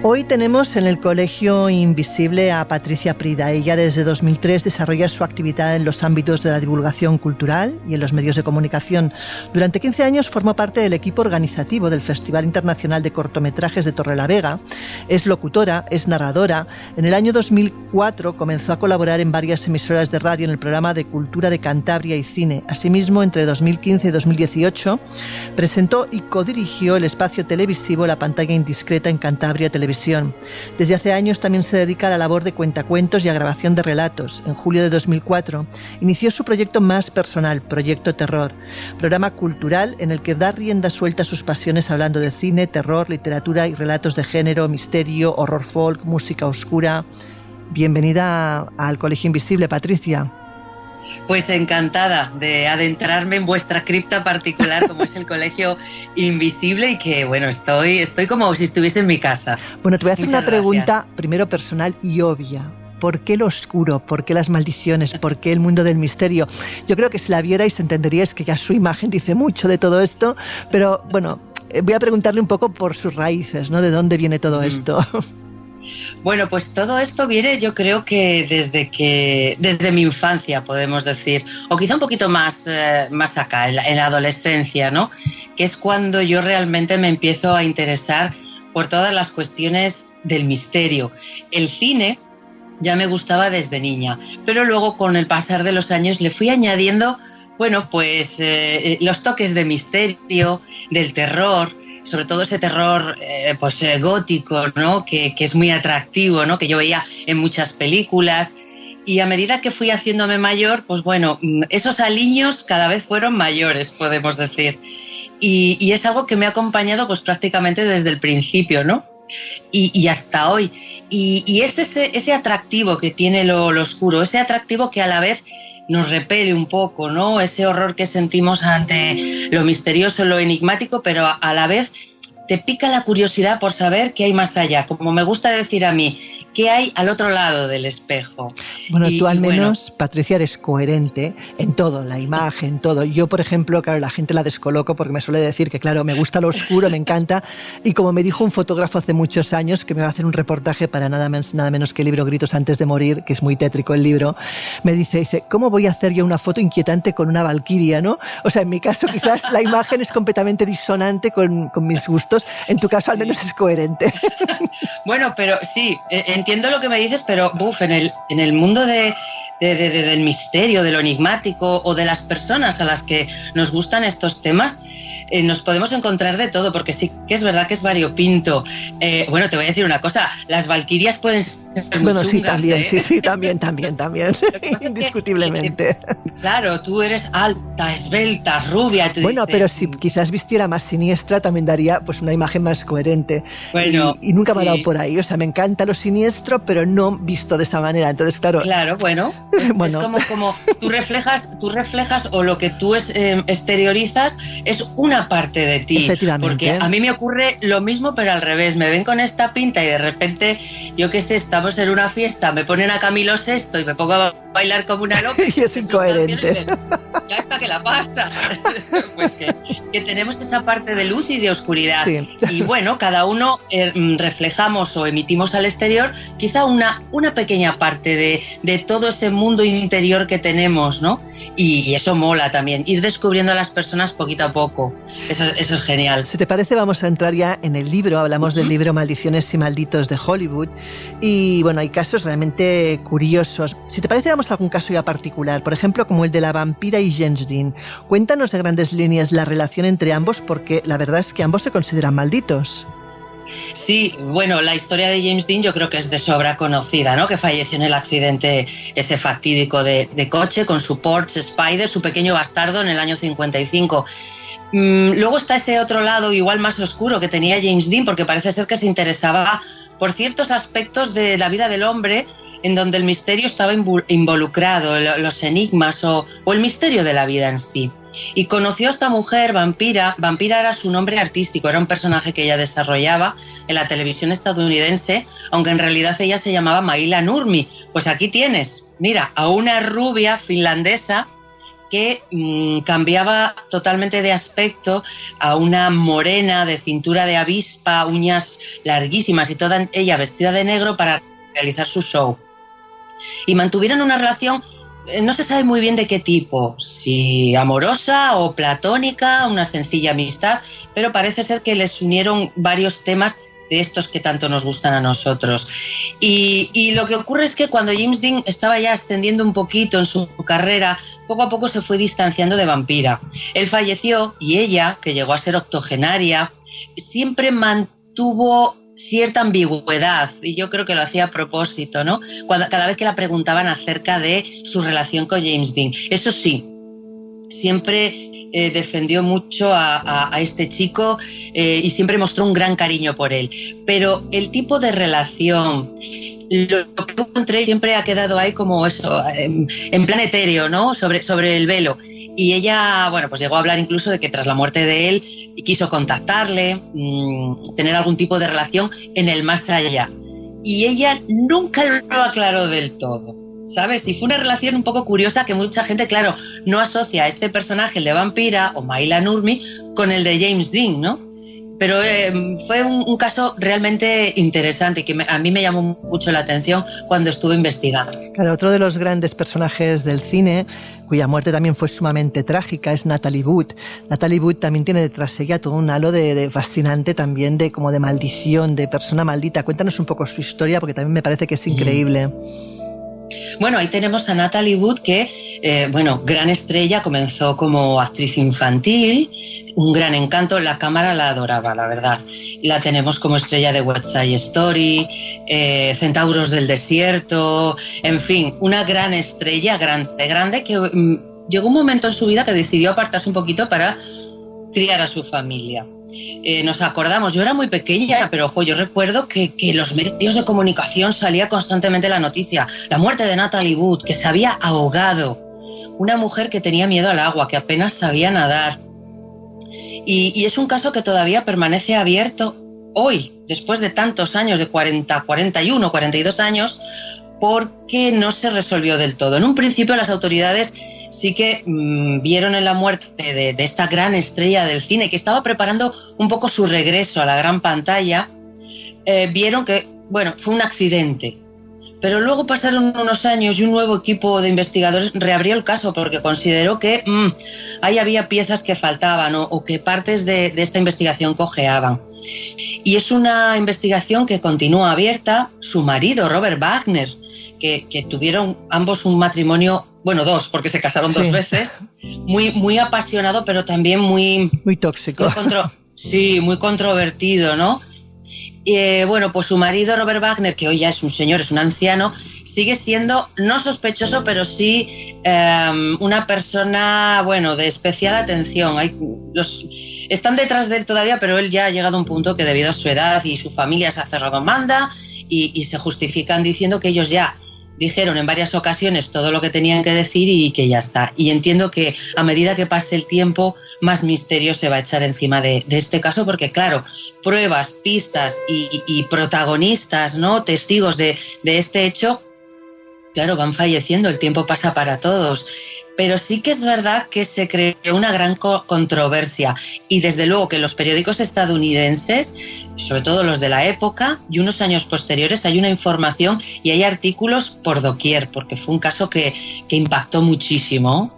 Hoy tenemos en el Colegio Invisible a Patricia Prida. Ella desde 2003 desarrolla su actividad en los ámbitos de la divulgación cultural y en los medios de comunicación. Durante 15 años formó parte del equipo organizativo del Festival Internacional de Cortometrajes de Torrelavega. Es locutora, es narradora. En el año 2004 comenzó a colaborar en varias emisoras de radio en el programa de Cultura de Cantabria y Cine. Asimismo, entre 2015 y 2018 presentó y codirigió el espacio televisivo La Pantalla Indiscreta en Cantabria Televisión. Desde hace años también se dedica a la labor de cuentacuentos y a grabación de relatos. En julio de 2004 inició su proyecto más personal, Proyecto Terror, programa cultural en el que da rienda suelta a sus pasiones hablando de cine, terror, literatura y relatos de género, misterio, horror folk, música oscura. Bienvenida al Colegio Invisible, Patricia. Pues encantada de adentrarme en vuestra cripta particular como es el Colegio Invisible y que, bueno, estoy como si estuviese en mi casa. Bueno, te voy a hacer una pregunta primero personal y obvia. ¿Por qué lo oscuro? ¿Por qué las maldiciones? ¿Por qué el mundo del misterio? Yo creo que si la vierais entenderíais que ya su imagen dice mucho de todo esto, pero bueno, voy a preguntarle un poco por sus raíces, ¿no? ¿De dónde viene todo esto? Bueno, pues todo esto viene, yo creo que desde mi infancia, podemos decir, o quizá un poquito más acá, en la adolescencia, ¿no? Que es cuando yo realmente me empiezo a interesar por todas las cuestiones del misterio. El cine ya me gustaba desde niña, pero luego con el pasar de los años le fui añadiendo, bueno, pues los toques de misterio, del terror, sobre todo ese terror gótico, ¿no? Que es muy atractivo, ¿no? Que yo veía en muchas películas. Y a medida que fui haciéndome mayor, pues bueno, esos aliños cada vez fueron mayores, podemos decir. Y es algo que me ha acompañado pues prácticamente desde el principio, ¿no? Y hasta hoy. Y es ese atractivo que tiene lo oscuro, ese atractivo que a la vez nos repele un poco, ¿no? Ese horror que sentimos ante lo misterioso, lo enigmático, pero a la vez te pica la curiosidad por saber qué hay más allá. Como me gusta decir a mí, ¿qué hay al otro lado del espejo? Bueno, tú al menos, Patricia, eres coherente en todo, en la imagen, todo. Yo, por ejemplo, claro, la gente la descoloco porque me suele decir que, claro, me gusta lo oscuro, me encanta. Y como me dijo un fotógrafo hace muchos años que me va a hacer un reportaje para nada menos que el libro Gritos antes de morir, que es muy tétrico el libro, me dice, ¿cómo voy a hacer yo una foto inquietante con una valquiria, no? O sea, en mi caso quizás la imagen es completamente disonante con mis gustos. En tu caso al menos es coherente. Bueno, pero sí, entiendo lo que me dices, pero en el mundo del misterio, de lo enigmático o de las personas a las que nos gustan estos temas, nos podemos encontrar de todo, porque sí que es verdad que es variopinto. Bueno, te voy a decir una cosa, las valquirias pueden ser muy chungas, sí, también, sí, también, indiscutiblemente. Claro, tú eres alta, esbelta, rubia. Bueno, dices, pero si quizás vistiera más siniestra, también daría pues una imagen más coherente. Bueno, y nunca me ha dado por ahí, o sea, me encanta lo siniestro, pero no visto de esa manera, entonces claro. Claro, bueno, es como tú reflejas o lo que tú exteriorizas es una parte de ti. Efectivamente. Porque a mí me ocurre lo mismo, pero al revés. Me ven con esta pinta y de repente, yo qué sé, estamos en una fiesta, me ponen a Camilo VI y me pongo a bailar como una loca. Y es incoherente. Ya está que la pasa. Pues que tenemos esa parte de luz y de oscuridad. Sí. Y bueno, cada uno reflejamos o emitimos al exterior quizá una pequeña parte de todo ese mundo interior que tenemos, ¿no? Y eso mola también, ir descubriendo a las personas poquito a poco. Eso es genial. Si te parece, vamos a entrar ya en el libro. Hablamos del libro Maldiciones y Malditos de Hollywood. Y bueno, hay casos realmente curiosos. Si te parece, vamos a algún caso ya particular. Por ejemplo, como el de la vampira y James Dean. Cuéntanos de grandes líneas la relación entre ambos, porque la verdad es que ambos se consideran malditos. Sí, bueno, la historia de James Dean yo creo que es de sobra conocida, ¿no? Que falleció en el accidente ese fatídico de coche con su Porsche Spider, su pequeño bastardo, en el año 55. Luego está ese otro lado igual más oscuro que tenía James Dean, porque parece ser que se interesaba por ciertos aspectos de la vida del hombre en donde el misterio estaba involucrado, los enigmas o el misterio de la vida en sí. Y conoció a esta mujer, Vampira. Vampira era su nombre artístico, era un personaje que ella desarrollaba en la televisión estadounidense, aunque en realidad ella se llamaba Maila Nurmi. Pues aquí tienes, mira, a una rubia finlandesa que cambiaba totalmente de aspecto a una morena de cintura de avispa, uñas larguísimas y toda ella vestida de negro para realizar su show. Y mantuvieron una relación, no se sabe muy bien de qué tipo, si amorosa o platónica, una sencilla amistad, pero parece ser que les unieron varios temas de estos que tanto nos gustan a nosotros. Y lo que ocurre es que cuando James Dean estaba ya ascendiendo un poquito en su carrera, poco a poco se fue distanciando de Vampira. Él falleció y ella, que llegó a ser octogenaria, siempre mantuvo cierta ambigüedad, y yo creo que lo hacía a propósito, ¿no? Cada vez que la preguntaban acerca de su relación con James Dean. Eso sí, siempre defendió mucho a este chico y siempre mostró un gran cariño por él. Pero el tipo de relación, lo que encontré siempre ha quedado ahí como eso, en plan etéreo, ¿no? Sobre el velo. Y ella, bueno, pues llegó a hablar incluso de que tras la muerte de él quiso contactarle, tener algún tipo de relación en el más allá. Y ella nunca lo aclaró del todo, ¿sabes? Y fue una relación un poco curiosa que mucha gente, claro, no asocia a este personaje, el de Vampira o Maila Nurmi, con el de James Dean, ¿no? Pero fue un caso realmente interesante que a mí me llamó mucho la atención cuando estuve investigando. Claro, otro de los grandes personajes del cine, cuya muerte también fue sumamente trágica, es Natalie Wood. Natalie Wood también tiene detrás ella todo un halo de fascinante también, de como de maldición, de persona maldita. Cuéntanos un poco su historia, porque también me parece que es increíble. Bueno, ahí tenemos a Natalie Wood, que, gran estrella, comenzó como actriz infantil, un gran encanto, la cámara la adoraba, la verdad. La tenemos como estrella de West Side Story, Centauros del Desierto, en fin, una gran estrella, grande, que llegó un momento en su vida que decidió apartarse un poquito para criar a su familia. Nos acordamos, yo era muy pequeña, pero ojo, yo recuerdo que los medios de comunicación salía constantemente la noticia, la muerte de Natalie Wood, que se había ahogado, una mujer que tenía miedo al agua, que apenas sabía nadar. Y es un caso que todavía permanece abierto hoy, después de tantos años, de 40, 41, 42 años, porque no se resolvió del todo. En un principio las autoridades sí que vieron en la muerte de esta gran estrella del cine, que estaba preparando un poco su regreso a la gran pantalla, vieron que, fue un accidente. Pero luego pasaron unos años y un nuevo equipo de investigadores reabrió el caso porque consideró que ahí había piezas que faltaban o que partes de esta investigación cojeaban. Y es una investigación que continúa abierta. Su marido, Robert Wagner, que tuvieron ambos un matrimonio, dos, porque se casaron dos veces, muy apasionado, pero también muy tóxico. Muy controvertido, ¿no? Pues su marido, Robert Wagner, que hoy ya es un señor, es un anciano, sigue siendo no sospechoso, pero sí una persona, de especial atención. Están detrás de él todavía, pero él ya ha llegado a un punto que debido a su edad y su familia se ha cerrado en banda y se justifican diciendo que ellos ya dijeron en varias ocasiones todo lo que tenían que decir y que ya está. Y entiendo que a medida que pase el tiempo, más misterio se va a echar encima de este caso, porque claro, pruebas, pistas y protagonistas, ¿no? Testigos de este hecho, claro, van falleciendo, el tiempo pasa para todos. Pero sí que es verdad que se creó una gran controversia y desde luego que los periódicos estadounidenses, sobre todo los de la época y unos años posteriores, hay una información y hay artículos por doquier, porque fue un caso que impactó muchísimo.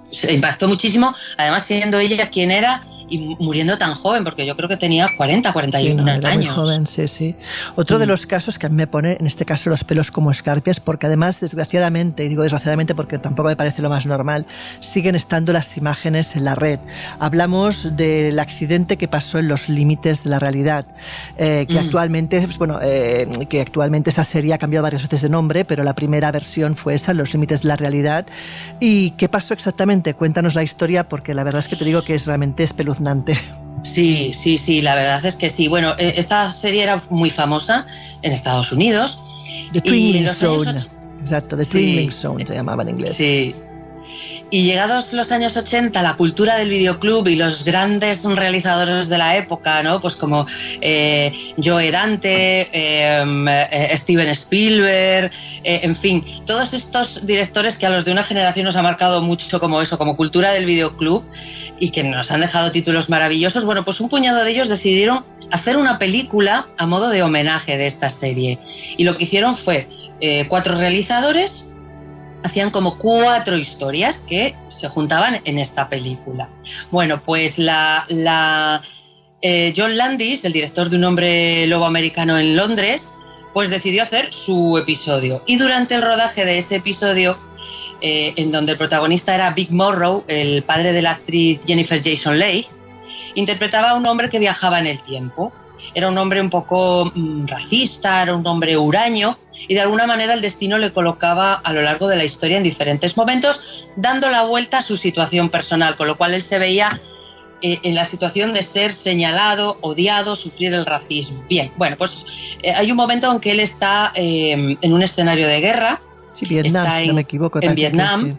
Además siendo ella quien era y muriendo tan joven, porque yo creo que tenía 40, 41 años. Era muy joven, sí. Otro de los casos que a mí me pone, en este caso, los pelos como escarpias, porque además, desgraciadamente, y digo desgraciadamente porque tampoco me parece lo más normal, siguen estando las imágenes en la red. Hablamos del accidente que pasó en Los límites de la realidad, que actualmente, que actualmente esa serie ha cambiado varias veces de nombre, pero la primera versión fue esa, Los límites de la realidad. ¿Y qué pasó exactamente? Cuéntanos la historia, porque la verdad es que te digo que es realmente espeluznante. Sí, la verdad es que sí. Esta serie era muy famosa en Estados Unidos. The Twin Link Zone. Exacto, The Twin Link Zone se llamaba en inglés. Sí. Y llegados los años 80, la cultura del videoclub y los grandes realizadores de la época, ¿no? Pues como Joe Dante, Steven Spielberg, en fin, todos estos directores que a los de una generación nos ha marcado mucho como eso, como cultura del videoclub y que nos han dejado títulos maravillosos. Bueno, pues un puñado de ellos decidieron hacer una película a modo de homenaje de esta serie. Y lo que hicieron fue 4 realizadores hacían como 4 historias que se juntaban en esta película. Bueno, pues John Landis, el director de Un hombre lobo americano en Londres, pues decidió hacer su episodio. Y durante el rodaje de ese episodio, en donde el protagonista era Vic Morrow, el padre de la actriz Jennifer Jason Leigh, interpretaba a un hombre que viajaba en el tiempo. Era un hombre un poco racista, era un hombre huraño y de alguna manera el destino le colocaba a lo largo de la historia en diferentes momentos, dando la vuelta a su situación personal, con lo cual él se veía en la situación de ser señalado, odiado, sufrir el racismo. Bien, bueno, pues hay un momento en que él está en un escenario de guerra. Sí, Vietnam, si no me equivoco. En Vietnam. Sí.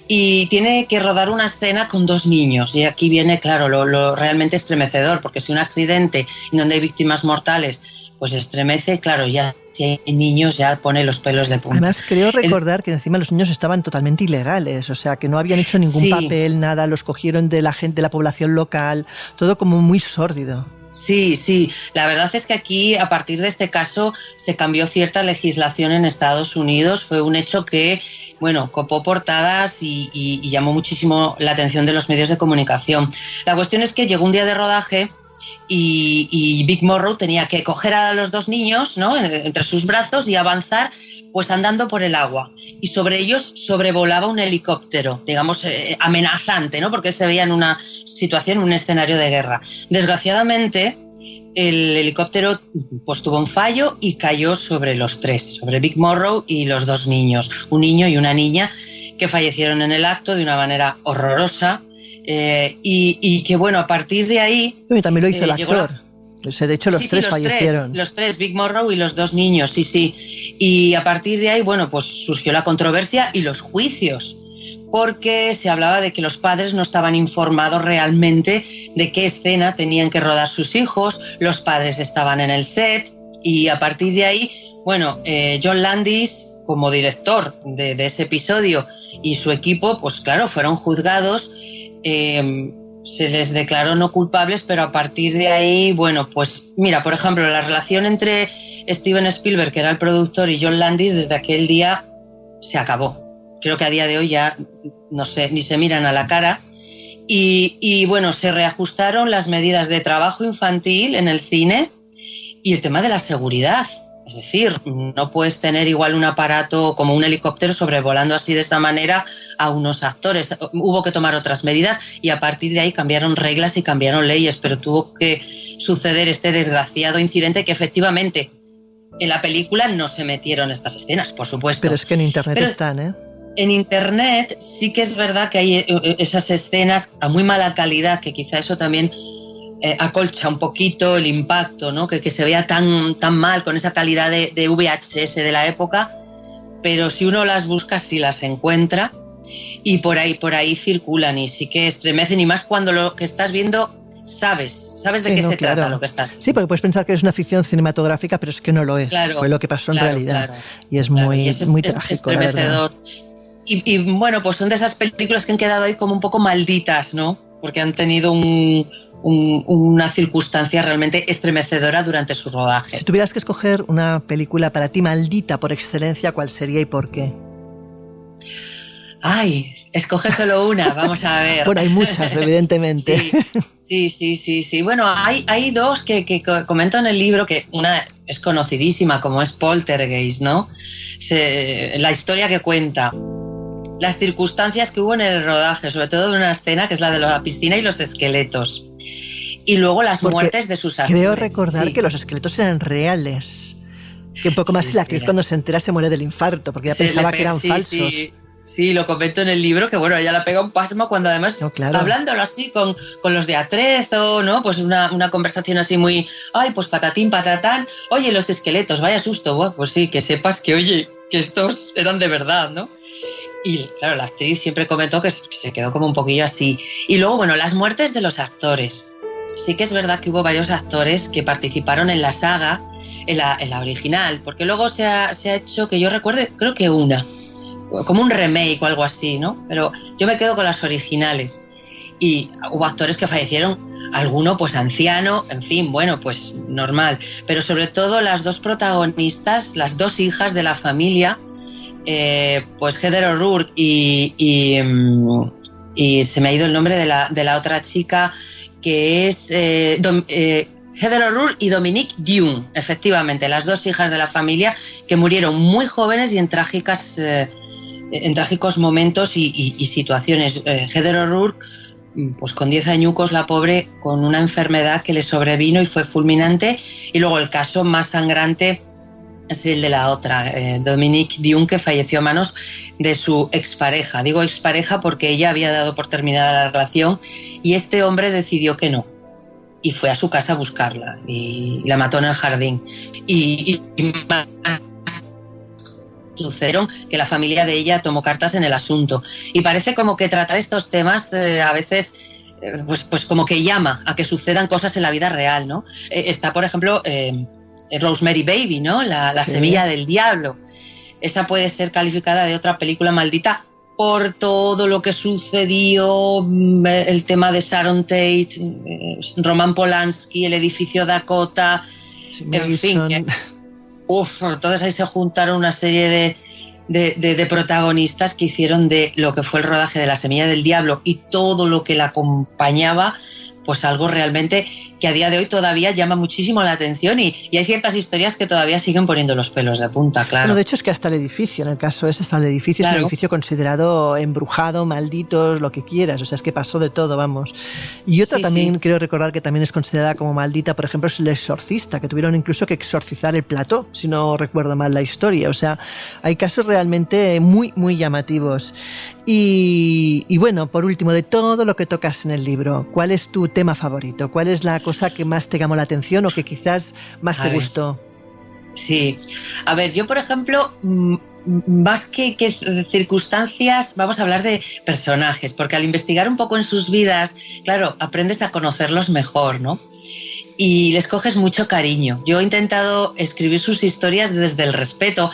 Y tiene que rodar una escena con 2 niños y aquí viene, claro, lo realmente estremecedor, porque si un accidente en donde hay víctimas mortales pues estremece, claro, ya si hay niños ya pone los pelos de punta. Además creo recordar que encima los niños estaban totalmente ilegales, o sea que no habían hecho ningún papel, nada, los cogieron de la gente, de la población local, todo como muy sórdido. Sí, sí. La verdad es que aquí, a partir de este caso, se cambió cierta legislación en Estados Unidos. Fue un hecho que, bueno, copó portadas y llamó muchísimo la atención de los medios de comunicación. La cuestión es que llegó un día de rodaje y Vic Morrow tenía que coger a los 2 niños, ¿no?, entre sus brazos y avanzar pues andando por el agua. Y sobre ellos sobrevolaba un helicóptero, digamos, amenazante, ¿no?, porque se veía en una situación, un escenario de guerra. Desgraciadamente, el helicóptero pues tuvo un fallo y cayó sobre los 3, sobre Vic Morrow y los 2 niños, un niño y una niña, que fallecieron en el acto de una manera horrorosa y que, bueno, a partir de ahí... Y también lo hizo el actor. O sea, de hecho, los 3 fallecieron. Los 3, Vic Morrow y los 2 niños, sí. Y a partir de ahí, bueno, pues surgió la controversia y los juicios, porque se hablaba de que los padres no estaban informados realmente de qué escena tenían que rodar sus hijos, los padres estaban en el set y a partir de ahí, bueno, John Landis, como director de ese episodio y su equipo, pues claro, fueron juzgados, se les declaró no culpables, pero a partir de ahí, bueno, pues mira, por ejemplo, la relación entre Steven Spielberg, que era el productor, y John Landis, desde aquel día se acabó. Creo que a día de hoy ya, no sé, ni se miran a la cara. Y bueno, se reajustaron las medidas de trabajo infantil en el cine y el tema de la seguridad. Es decir, no puedes tener igual un aparato como un helicóptero sobrevolando así de esa manera a unos actores. Hubo que tomar otras medidas y a partir de ahí cambiaron reglas y cambiaron leyes, pero tuvo que suceder este desgraciado incidente que efectivamente en la película no se metieron estas escenas, por supuesto. Pero es que en internet están, ¿eh? En internet sí que es verdad que hay esas escenas a muy mala calidad, que quizá eso también acolcha un poquito el impacto, ¿no? Que se vea tan mal con esa calidad de VHS de la época, pero si uno las busca sí las encuentra y por ahí circulan y sí que estremecen, y más cuando lo que estás viendo sabes de qué se trata lo que estás. Sí, porque puedes pensar que es una ficción cinematográfica, pero es que no lo es. Fue lo que pasó en realidad. Y es muy trágico, estremecedor. Y bueno, pues son de esas películas que han quedado ahí como un poco malditas, ¿no? Porque han tenido una circunstancia realmente estremecedora durante su rodaje. Si tuvieras que escoger una película para ti maldita por excelencia, ¿cuál sería y por qué? Ay, escoge solo una, vamos a ver. Bueno, hay muchas, evidentemente. Sí. Bueno, hay 2 que comento en el libro, que una es conocidísima, como es Poltergeist, ¿no? La historia que cuenta, las circunstancias que hubo en el rodaje, sobre todo de una escena que es la de la piscina y los esqueletos. Y luego las muertes de sus actores. Creo recordar que los esqueletos eran reales. Que un poco más la actriz cuando se entera se muere del infarto, porque ya pensaba que eran falsos. Sí, lo comento en el libro, que bueno, ella la pega un pasmo cuando además, hablándolo así con los de Atrezo, ¿no? Pues una conversación así muy, ay, pues patatín, patatán, oye, los esqueletos, vaya susto, pues sí, que sepas que, oye, que estos eran de verdad, ¿no? Y claro, la actriz siempre comentó que se quedó como un poquillo así. Y luego, bueno, las muertes de los actores. Sí que es verdad que hubo varios actores que participaron en la saga, en la original, porque luego se ha hecho, que yo recuerde, creo que una, como un remake o algo así, ¿no? Pero yo me quedo con las originales. Y hubo actores que fallecieron, alguno pues anciano, en fin, bueno, pues normal. Pero sobre todo las dos protagonistas, las dos hijas de la familia, pues Heather O'Rourke y se me ha ido el nombre de la otra chica, que es Heather O'Rourke y Dominique Dune, efectivamente, las dos hijas de la familia que murieron muy jóvenes y en trágicos momentos y situaciones. Heather O'Rourke, pues con 10 añucos, la pobre, con una enfermedad que le sobrevino y fue fulminante. Y luego el caso más sangrante es el de la otra, Dominique Dune, que falleció a manos de su expareja. Digo expareja porque ella había dado por terminada la relación y este hombre decidió que no. Y fue a su casa a buscarla y la mató en el jardín. Y sucedieron que la familia de ella tomó cartas en el asunto. Y parece como que tratar estos temas a veces pues como que llama a que sucedan cosas en la vida real, ¿no? Está, por ejemplo, Rosemary Baby, ¿no? La Sí. semilla del diablo. Esa puede ser calificada de otra película maldita por todo lo que sucedió, el tema de Sharon Tate, Roman Polanski, el edificio Dakota, Sí, en fin. Entonces ahí se juntaron una serie de protagonistas que hicieron de lo que fue el rodaje de La semilla del diablo y todo lo que la acompañaba, pues algo realmente que a día de hoy todavía llama muchísimo la atención y hay ciertas historias que todavía siguen poniendo los pelos de punta, claro. Bueno, de hecho es que hasta el edificio, en el caso ese, hasta el edificio Claro. Es un edificio considerado embrujado, maldito, lo que quieras, o sea, es que pasó de todo, vamos. Y otra Sí, también, sí. quiero recordar que también es considerada como maldita, por ejemplo, es El exorcista, que tuvieron incluso que exorcizar el plató, si no recuerdo mal la historia, o sea, hay casos realmente muy, muy llamativos. Y bueno, por último, de todo lo que tocas en el libro, ¿cuál es tu tema favorito? ¿Cuál es la cosa que más te llamó la atención o que quizás más te gustó? Sí. A ver, yo, por ejemplo, más que circunstancias, vamos a hablar de personajes, porque al investigar un poco en sus vidas, claro, aprendes a conocerlos mejor, ¿no? Y les coges mucho cariño. Yo he intentado escribir sus historias desde el respeto.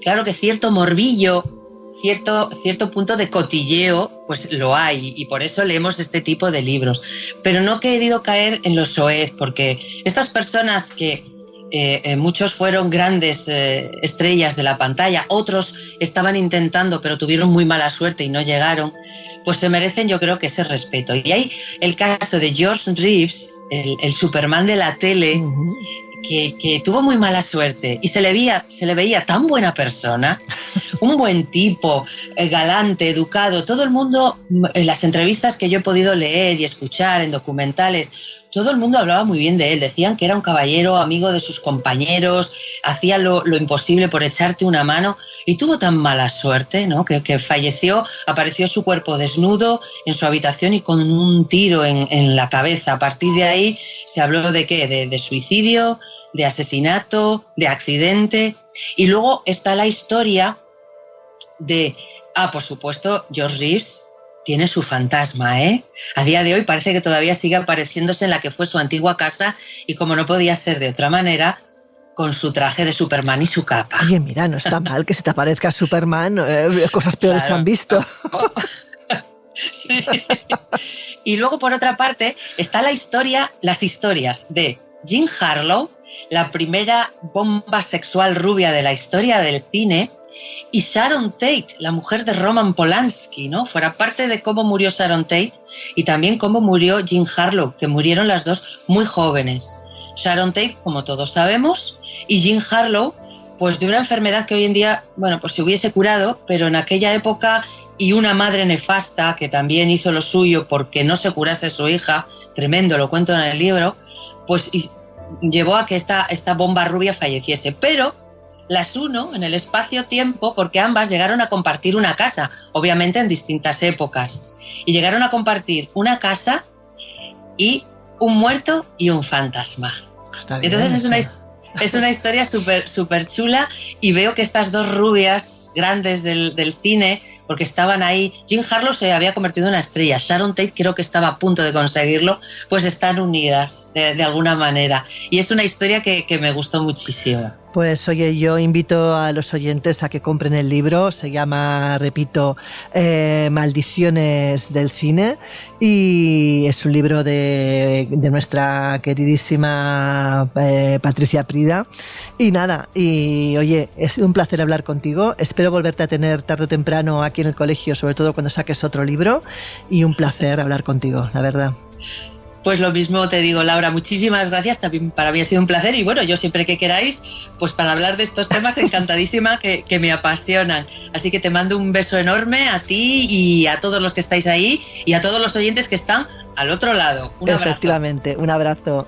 Claro que cierto morbillo, cierto punto de cotilleo, pues lo hay, y por eso leemos este tipo de libros. Pero no he querido caer en lo soez, porque estas personas que muchos fueron grandes estrellas de la pantalla, otros estaban intentando pero tuvieron muy mala suerte y no llegaron, pues se merecen, yo creo, que ese respeto. Y hay el caso de George Reeves, el Superman de la tele, que tuvo muy mala suerte y se le veía tan buena persona, un buen tipo, galante, educado. Todo el mundo, en las entrevistas que yo he podido leer y escuchar en documentales, todo el mundo hablaba muy bien de él. Decían que era un caballero, amigo de sus compañeros, hacía lo imposible por echarte una mano, y tuvo tan mala suerte, ¿no? que falleció, apareció su cuerpo desnudo en su habitación y con un tiro en la cabeza. A partir de ahí se habló de ¿qué? De suicidio, de asesinato, de accidente. Y luego está la historia de, por supuesto, George Reeves tiene su fantasma, ¿eh? A día de hoy parece que todavía sigue apareciéndose en la que fue su antigua casa y, como no podía ser de otra manera, con su traje de Superman y su capa. Oye, mira, no está mal que se te aparezca Superman, cosas peores se han visto. Sí. Y luego, por otra parte, está las historias de Jean Harlow, la primera bomba sexual rubia de la historia del cine, y Sharon Tate, la mujer de Roman Polanski, ¿no? Fuera parte de cómo murió Sharon Tate y también cómo murió Jean Harlow, que murieron las dos muy jóvenes. Sharon Tate, como todos sabemos, y Jean Harlow, pues de una enfermedad que hoy en día, bueno, pues se hubiese curado, pero en aquella época, y una madre nefasta que también hizo lo suyo porque no se curase su hija, tremendo, lo cuento en el libro, pues llevó a que esta bomba rubia falleciese. Pero las uno en el espacio-tiempo porque ambas llegaron a compartir una casa, obviamente en distintas épocas, y llegaron a compartir una casa y un muerto y un fantasma. Está bien, entonces es una historia súper chula, y veo que estas dos rubias grandes del cine porque estaban ahí. Jean Harlow se había convertido en una estrella, Sharon Tate creo que estaba a punto de conseguirlo, pues están unidas de alguna manera. Y es una historia que me gustó muchísimo. Pues oye, yo invito a los oyentes a que compren el libro, se llama, repito, Maldiciones del cine, y es un libro de nuestra queridísima Patricia Prida. Y nada, y oye, es un placer hablar contigo, espero volverte a tener tarde o temprano aquí en el colegio, sobre todo cuando saques otro libro, y un placer hablar contigo, la verdad. Pues lo mismo te digo, Laura, muchísimas gracias, también para mí ha sido un placer y bueno, yo siempre que queráis, pues para hablar de estos temas encantadísima que me apasionan. Así que te mando un beso enorme a ti y a todos los que estáis ahí y a todos los oyentes que están al otro lado. Un abrazo. Efectivamente, un abrazo.